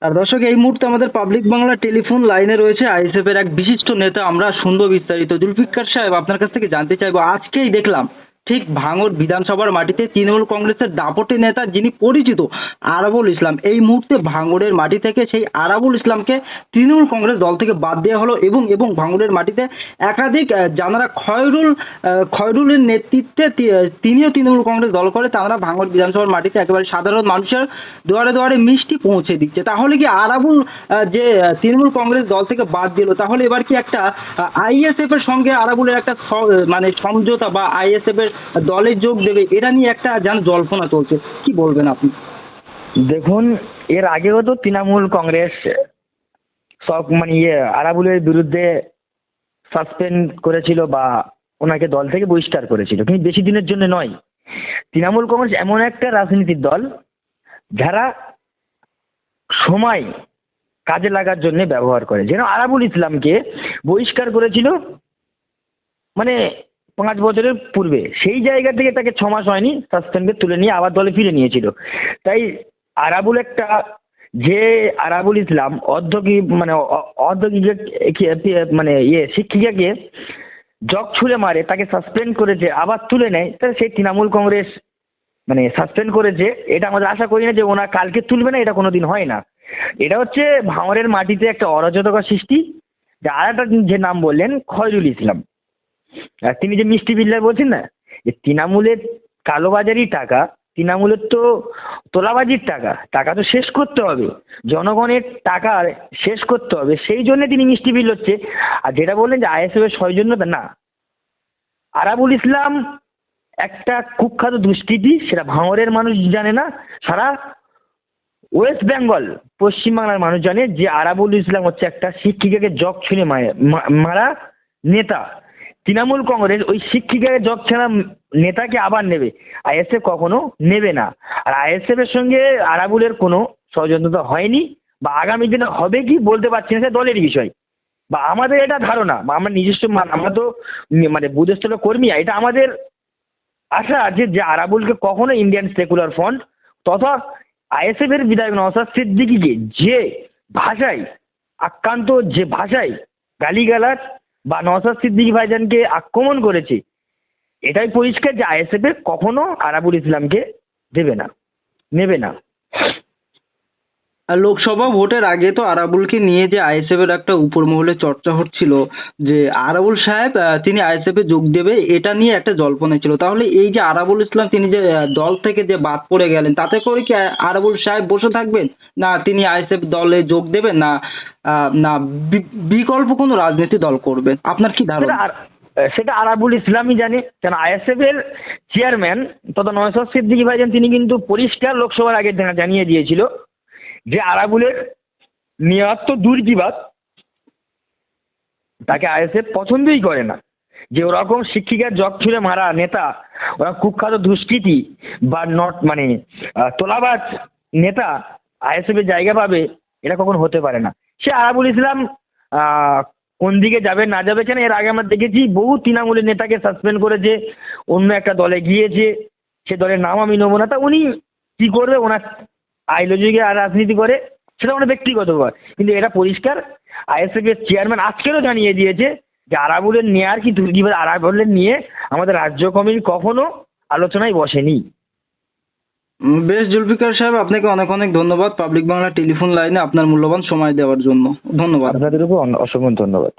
আর দর্শক, এই মুহূর্তে আমাদের পাবলিক বাংলা টেলিফোন লাইনে রয়েছে আইএসএফ এর এক বিশিষ্ট নেতা। আমরা শুনবো বিস্তারিত। জুলফিকার সাহেব, আপনার কাছ থেকে জানতে চাইবো, আজকেই দেখলাম ঠিক ভাঙড় বিধানসভার মাটিতে তৃণমূল কংগ্রেসের দাপটে নেতা যিনি পরিচিত আরাবুল ইসলাম, এই মুহূর্তে ভাঙড়ের মাটি থেকে সেই আরাবুল ইসলামকে তৃণমূল কংগ্রেস দল থেকে বাদ দেওয়া হলো এবং এবং ভাঙড়ের মাটিতে একাধিক যারা খয়রুলের নেতৃত্বে তিনিও তৃণমূল কংগ্রেস দল করে, তারা ভাঙড় বিধানসভার মাটিতে একেবারে সাধারণ মানুষের দুয়ারে দুয়ারে মিষ্টি পৌঁছে দিচ্ছে। তাহলে কি আরাবুল যে তৃণমূল কংগ্রেস দল থেকে বাদ দিল, তাহলে এবার কি একটা আইএসএফ এর সঙ্গে আরাবুলের একটা মানে সমঝোতা বা আইএসএফ এর দলে যোগ দেবে, এটা নিয়ে একটা যেন জল্পনা চলছে, কি বলবেন আপনি? দেখুন, এর আগেও তো তৃণমূল কংগ্রেস সব মানে আরাবুলের বিরুদ্ধে সাসপেন্ড করেছিল বা ওনাকে দল থেকে বহিষ্কার করেছিল, কিন্তু বেশি দিনের জন্য নয়। তৃণমূল কংগ্রেস এমন একটা রাজনীতির দল যারা সময় কাজে লাগার জন্য ব্যবহার করে। যেন আরাবুল ইসলামকে বহিষ্কার করেছিল মানে 5 বছরের পূর্বে, সেই জায়গা থেকে তাকে 6 মাস হয়নি সাসপেন্ডে তুলে নিয়ে আবার দলে ফিরে নিয়েছিল। তাই আরাবুল একটা যে আরাবুল ইসলাম মানে শিক্ষিকাকে জগ ছুঁড়ে মারে, তাকে সাসপেন্ড করেছে আবার তুলে নেয়, তাহলে সেই তৃণমূল কংগ্রেস মানে সাসপেন্ড করেছে, এটা আমাদের আশা করি না যে ওনা কালকে তুলবে না, এটা কোনোদিন হয় না। এটা হচ্ছে ভাঙড়ের মাটিতে একটা অরাজকতার সৃষ্টি। যে আর একটা যে নাম বললেন খয়রুল ইসলাম, আর তিনি যে মিষ্টি বিল্লার বলছেন না, যে তৃণমূলের কালোবাজারি টাকা, তৃণমূলের তো তোলাবাজির টাকা, টাকা তো শেষ করতে হবে, জনগণের টাকা শেষ করতে হবে, সেই জন্য তিনি মিষ্টি বিল হচ্ছে। আর যেটা বললেন যে আইএসএফ এর সৌজন্যতা, না, আরাবুল ইসলাম একটা কুখ্যাত দুষ্কৃতী, সেটা ভাঙড়ের মানুষ জানে না, সারা ওয়েস্ট বেঙ্গল পশ্চিমবাংলার মানুষ জানে যে আরাবুল ইসলাম হচ্ছে একটা শিক্ষিকাকে জগ ছুঁড়ে মারা নেতা। তৃণমূল কংগ্রেস ওই শিক্ষিকাকে জগ ছেঁড়া নেতাকে আবার নেবে, আইএসএফ কখনো নেবে না। আর আইএসএফ এর সঙ্গে আরাবুলের কোনো ষড়যন্ত্র হয়নি বা আগামী দিনে হবে কি বলতে পারছি না, সে দলের বিষয় বা আমাদের এটা ধারণা বা আমার নিজস্ব আমরা তো মানে বুধস্থল কর্মী, এটা আমাদের আশা আছে যে আরাবুলকে কখনো ইন্ডিয়ান সেকুলার ফ্রন্ট তথা আইএসএফ এর বিধায়ক নওশাদ সিদ্দিকীকে যে ভাষায় আক্রান্ত, যে ভাষায় গালিগালাজ বা নওশাদ সিদ্দিকী ভাইজানকে আক্রমণ করেছে, এটাই পরিষ্কার যে আইএসএফ এর কখনো আরাবুল ইসলামকে দেবে না, নেবে না। আর লোকসভা ভোটের আগে তো আরাবুলকে নিয়ে যে আইএসএফ এর একটা উপর মহলে চর্চা হচ্ছিল যে আরাবুল সাহেব তিনি আইএসএফ এ যোগ দেবে, এটা নিয়ে একটা জল্পনা ছিল। তাহলে এই যে আরাবুল ইসলাম তিনি যে দল থেকে যে বাদ পড়ে গেলেন, তাতে করে কি আরাবুল সাহেব বসে থাকবেন, না তিনি আইএসএফ দলে যোগ দেবেন, না না বিকল্প কোনো রাজনীতি দল করবেন? আপনার কি ধারণা? সেটা আরাবুল ইসলামই জানে, কেন আইএসএফ এর চেয়ারম্যান তথা নওশাদ সিদ্দিকী ভাইজান তিনি কিন্তু পরিষ্কার লোকসভার আগে জানিয়ে দিয়েছিল যে আরাবুলের নেওয়ার তো দুর্বিবাদ, তাকে আইএসএফ পছন্দই করে না। যে ওরকম শিক্ষিকার জগ ছুঁড়ে মারা নেতা, ওরা কুখ্যাত দুষ্কৃতী বা মানে তোলাবাজ নেতা আইএসএফ এর জায়গা পাবে, এটা কখনো হতে পারে না। সে আরাবুল ইসলাম কোন দিকে যাবে না যাবে, কেন এর আগে আমরা দেখেছি বহু তৃণমূলের নেতাকে সাসপেন্ড করেছে, অন্য একটা দলে গিয়েছে, সে দলের নাম আমি নেবো না, তা উনি কি করবে, ওনার আইডিওলজিকে আর রাজনীতি করে, সেটা ওনার ব্যক্তিগত ব্যাপার। কিন্তু এটা পরিষ্কার আইএসএফ এর চেয়ারম্যান আজকেরও জানিয়ে দিয়েছে যে আরাবুলের নেয়ার কি দুর্গিবাদ, আরাবুলের নিয়ে আমাদের রাজ্য কমিটি কখনো আলোচনায় বসেনি। বেশ, জুলফিকার সাহেব, আপনাকে অনেক অনেক ধন্যবাদ পাবলিক বাংলা টেলিফোন লাইনে আপনার মূল্যবান সময় দেওয়ার জন্য। ধন্যবাদ। আপনাদের উপর অসংখ্য ধন্যবাদ।